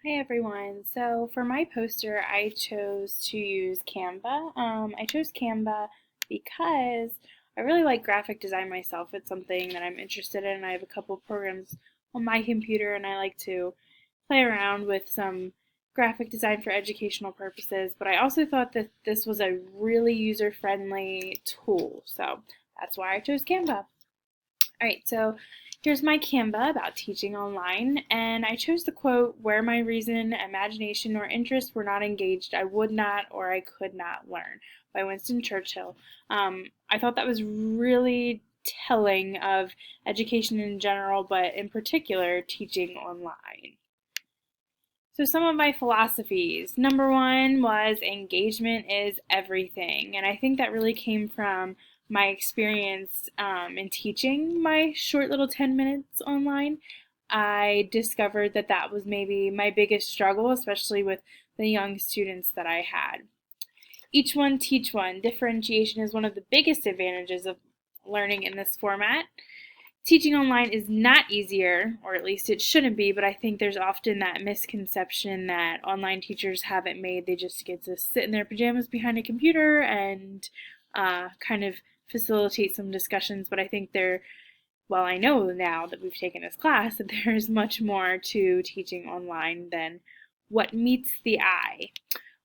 Hi everyone. So for my poster, I chose to use Canva. I chose Canva because I really like graphic design myself. It's something that I'm interested in. I have a couple programs on my computer and I like to play around with some graphic design for educational purposes, but I also thought that this was a really user-friendly tool. So that's why I chose Canva. Alright, so here's my Canva about teaching online, and I chose the quote, "Where my reason, imagination, or interest were not engaged, I would not or I could not learn," by Winston Churchill. I thought that was really telling of education in general, but in particular, teaching online. So some of my philosophies. Number one was engagement is everything. And I think that really came from my experience in teaching my short little 10 minutes online. I discovered that that was maybe my biggest struggle, especially with the young students that I had. Each one teach one. Differentiation is one of the biggest advantages of learning in this format. Teaching online is not easier, or at least it shouldn't be, but I think there's often that misconception that online teachers have it made. They just get to sit in their pajamas behind a computer and kind of facilitate some discussions, but I think well, I know now that we've taken this class that there's much more to teaching online than what meets the eye.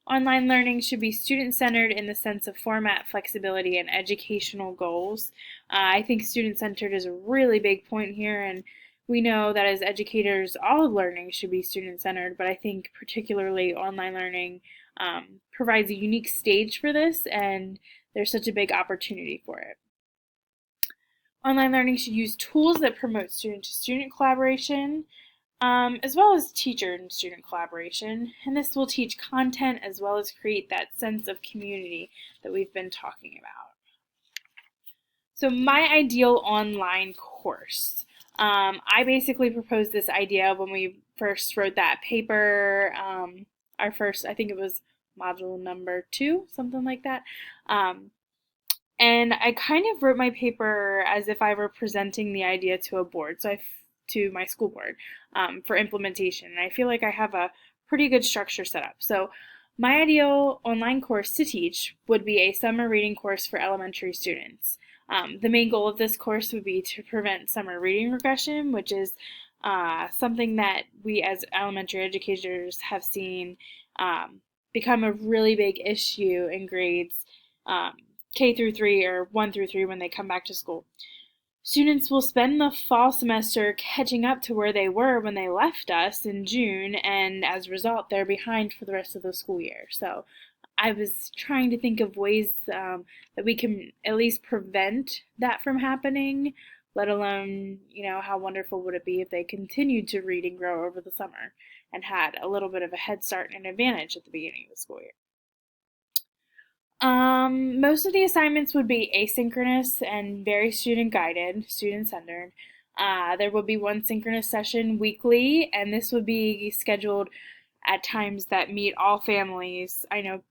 Online learning should be student-centered in the sense of format, flexibility, and educational goals. I think student-centered is a really big point here, and we know that as educators, all learning should be student-centered, but I think particularly online learning provides a unique stage for this, and there's such a big opportunity for it. Online learning should use tools that promote student-to-student collaboration, as well as teacher and student collaboration, and this will teach content as well as create that sense of community that we've been talking about. So my ideal online course. I basically proposed this idea when we first wrote that paper, our first, I think it was module number 2, something like that. And I kind of wrote my paper as if I were presenting the idea to a board, to my school board for implementation. And I feel like I have a pretty good structure set up. So my ideal online course to teach would be a summer reading course for elementary students. The main goal of this course would be to prevent summer reading regression, which is something that we as elementary educators have seen become a really big issue in grades K through 3 or 1 through 3 when they come back to school. Students will spend the fall semester catching up to where they were when they left us in June, and as a result, they're behind for the rest of the school year. So I was trying to think of ways that we can at least prevent that from happening, let alone, how wonderful would it be if they continued to read and grow over the summer and had a little bit of a head start and advantage at the beginning of the school year. Most of the assignments would be asynchronous and very student guided, student centered. There would be one synchronous session weekly, and this would be scheduled at times that meet all families. I know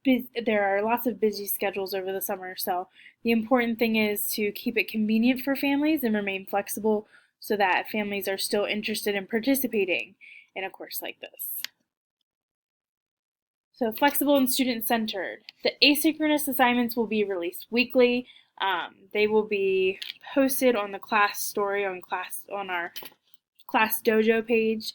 there are lots of busy schedules over the summer, so the important thing is to keep it convenient for families and remain flexible so that families are still interested in participating in a course like this. So flexible and student-centered. The asynchronous assignments will be released weekly. They will be posted on the class story on our class dojo page.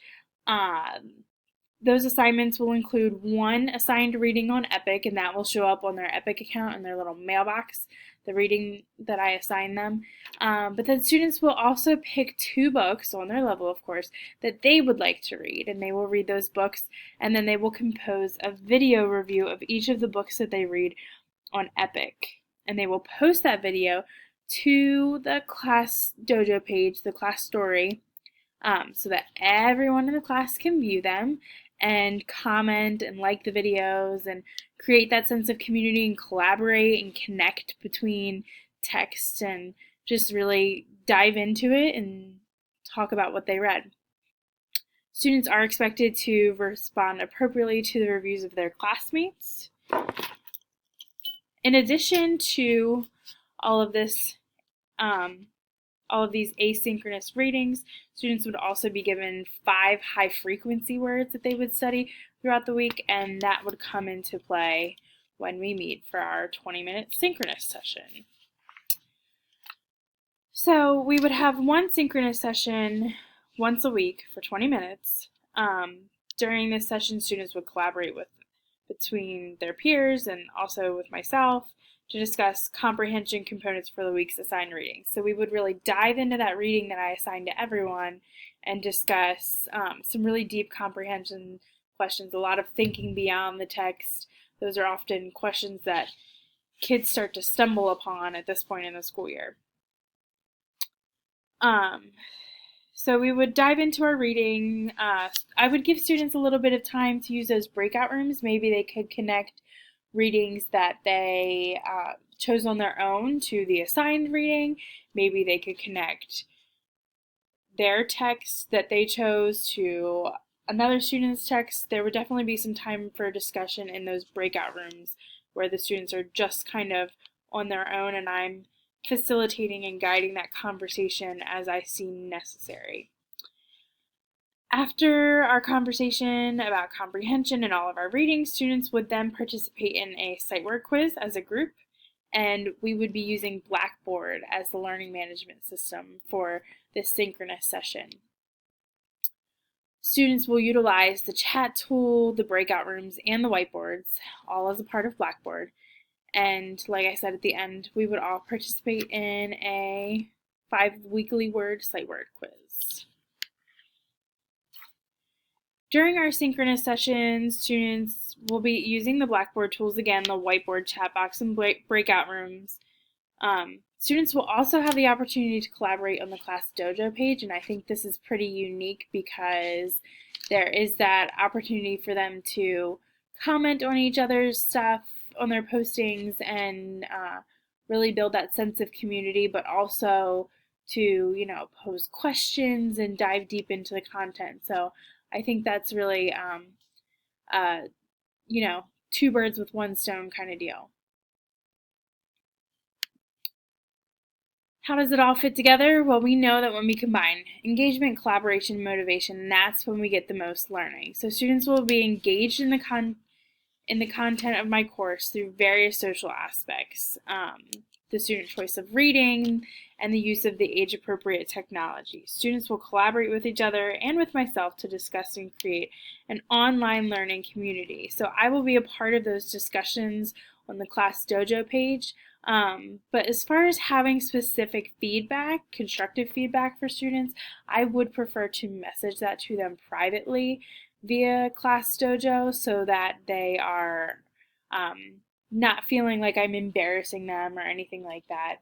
Those assignments will include one assigned reading on Epic, and that will show up on their Epic account in their little mailbox, the reading that I assign them. But then students will also pick 2 books, on their level of course, that they would like to read, and they will read those books, and then they will compose a video review of each of the books that they read on Epic. And they will post that video to the class dojo page, the class story, so that everyone in the class can view them and comment and like the videos and create that sense of community and collaborate and connect between text and just really dive into it and talk about what they read. Students are expected to respond appropriately to the reviews of their classmates. In addition to all of this all of these asynchronous readings, students would also be given 5 high-frequency words that they would study throughout the week, and that would come into play when we meet for our 20-minute synchronous session. So we would have one synchronous session once a week for 20 minutes. During this session, students would collaborate between their peers and also with myself to discuss comprehension components for the week's assigned reading. So we would really dive into that reading that I assigned to everyone and discuss some really deep comprehension questions, a lot of thinking beyond the text. Those are often questions that kids start to stumble upon at this point in the school year. So we would dive into our reading. I would give students a little bit of time to use those breakout rooms. Maybe they could connect readings that they chose on their own to the assigned reading. Maybe they could connect their text that they chose to another student's text. There would definitely be some time for discussion in those breakout rooms where the students are just kind of on their own and I'm facilitating and guiding that conversation as I see necessary. After our conversation about comprehension and all of our readings, students would then participate in a sight word quiz as a group, and we would be using Blackboard as the learning management system for this synchronous session. Students will utilize the chat tool, the breakout rooms, and the whiteboards, all as a part of Blackboard. And like I said at the end, we would all participate in a 5 weekly word sight word quiz. During our synchronous sessions, students will be using the Blackboard tools again, the whiteboard, chat box, and breakout rooms. Students will also have the opportunity to collaborate on the Class Dojo page, and I think this is pretty unique because there is that opportunity for them to comment on each other's stuff, on their postings, and really build that sense of community, but also to, pose questions and dive deep into the content. So I think that's really, two birds with one stone kind of deal. How does it all fit together? Well, we know that when we combine engagement, collaboration, motivation, that's when we get the most learning. So students will be engaged in the content of my course through various social aspects, the student choice of reading, and the use of the age-appropriate technology. Students will collaborate with each other and with myself to discuss and create an online learning community. So I will be a part of those discussions on the Class Dojo page. But as far as having specific feedback, constructive feedback for students, I would prefer to message that to them privately via Class Dojo so that they are not feeling like I'm embarrassing them or anything like that.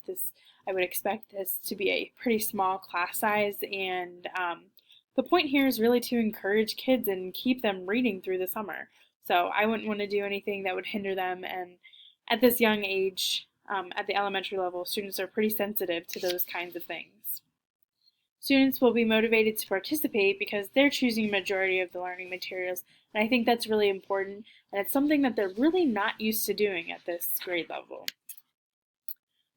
I would expect this to be a pretty small class size, and the point here is really to encourage kids and keep them reading through the summer. So I wouldn't want to do anything that would hinder them, and at this young age, at the elementary level, students are pretty sensitive to those kinds of things. Students will be motivated to participate because they're choosing a majority of the learning materials, and I think that's really important, and it's something that they're really not used to doing at this grade level.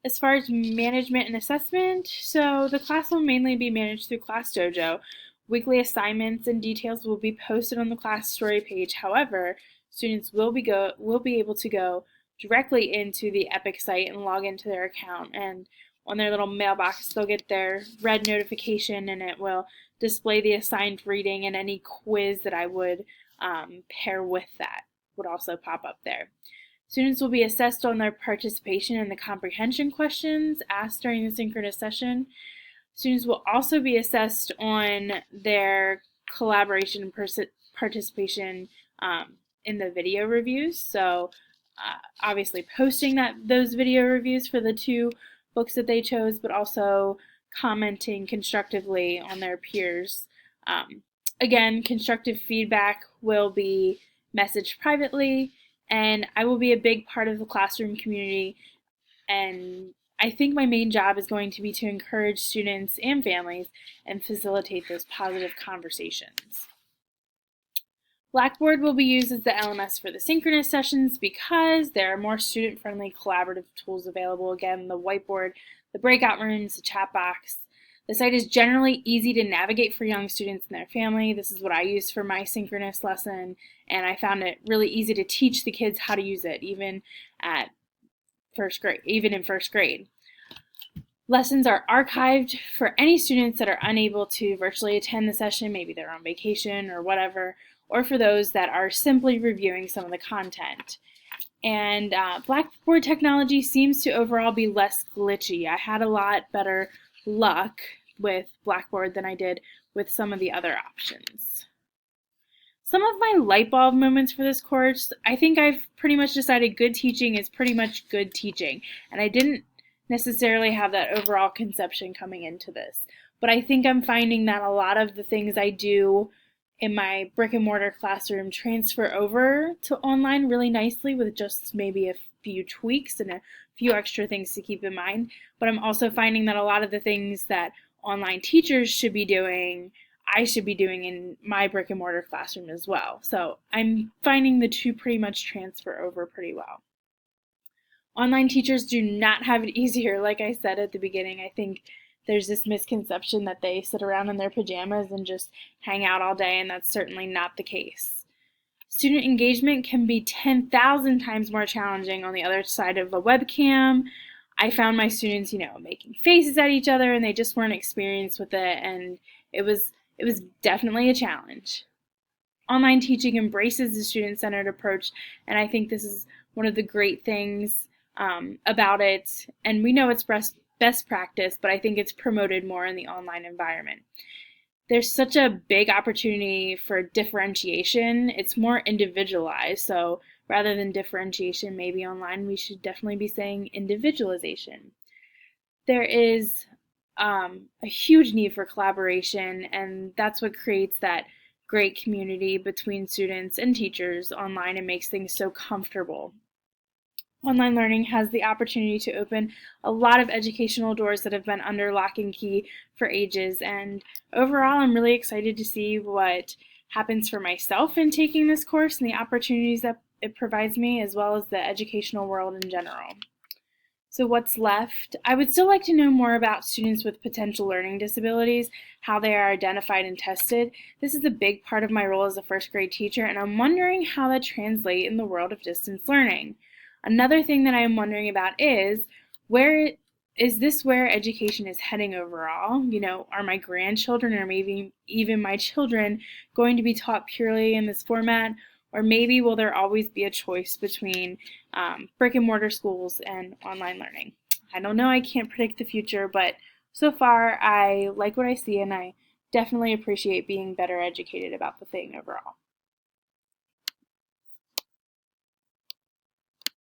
As far as management and assessment, so the class will mainly be managed through Class Dojo. Weekly assignments and details will be posted on the class story page. However, students will be able to go directly into the Epic site and log into their account, and on their little mailbox they'll get their red notification, and it will display the assigned reading, and any quiz that I would pair with that would also pop up there. Students will be assessed on their participation in the comprehension questions asked during the synchronous session. Students will also be assessed on their collaboration and participation in the video reviews. So obviously posting those video reviews for the 2 books that they chose, but also commenting constructively on their peers. Again, constructive feedback will be messaged privately, and I will be a big part of the classroom community, and I think my main job is going to be to encourage students and families and facilitate those positive conversations. Blackboard will be used as the LMS for the synchronous sessions because there are more student-friendly collaborative tools available. Again, the whiteboard, the breakout rooms, the chat box. The site is generally easy to navigate for young students and their family. This is what I use for my synchronous lesson, and I found it really easy to teach the kids how to use it, even in first grade. Lessons are archived for any students that are unable to virtually attend the session, maybe they're on vacation or whatever, or for those that are simply reviewing some of the content. And Blackboard technology seems to overall be less glitchy. I had a lot better luck with Blackboard than I did with some of the other options. Some of my light bulb moments for this course, I think I've pretty much decided good teaching is pretty much good teaching, and I didn't necessarily have that overall conception coming into this. But I think I'm finding that a lot of the things I do in my brick and mortar classroom transfer over to online really nicely with just maybe a few tweaks and a few extra things to keep in mind. But I'm also finding that a lot of the things that online teachers should be doing, I should be doing in my brick and mortar classroom as well. So I'm finding the two pretty much transfer over pretty well. Online teachers do not have it easier, like I said at the beginning. I think there's this misconception that they sit around in their pajamas and just hang out all day, and that's certainly not the case. Student engagement can be 10,000 times more challenging on the other side of a webcam. I found my students, making faces at each other, and they just weren't experienced with it, and it was definitely a challenge. Online teaching embraces the student-centered approach, and I think this is one of the great things about it. And we know it's best practice, but I think it's promoted more in the online environment. There's such a big opportunity for differentiation. It's more individualized, so rather than differentiation, maybe online, we should definitely be saying individualization. There is a huge need for collaboration, and that's what creates that great community between students and teachers online and makes things so comfortable. Online learning has the opportunity to open a lot of educational doors that have been under lock and key for ages, and overall I'm really excited to see what happens for myself in taking this course and the opportunities that it provides me, as well as the educational world in general. So what's left? I would still like to know more about students with potential learning disabilities, how they are identified and tested. This is a big part of my role as a first grade teacher, and I'm wondering how that translates in the world of distance learning. Another thing that I am wondering about is where education is heading overall? Are my grandchildren or maybe even my children going to be taught purely in this format? Or maybe will there always be a choice between brick and mortar schools and online learning? I don't know, I can't predict the future, but so far I like what I see, and I definitely appreciate being better educated about the thing overall.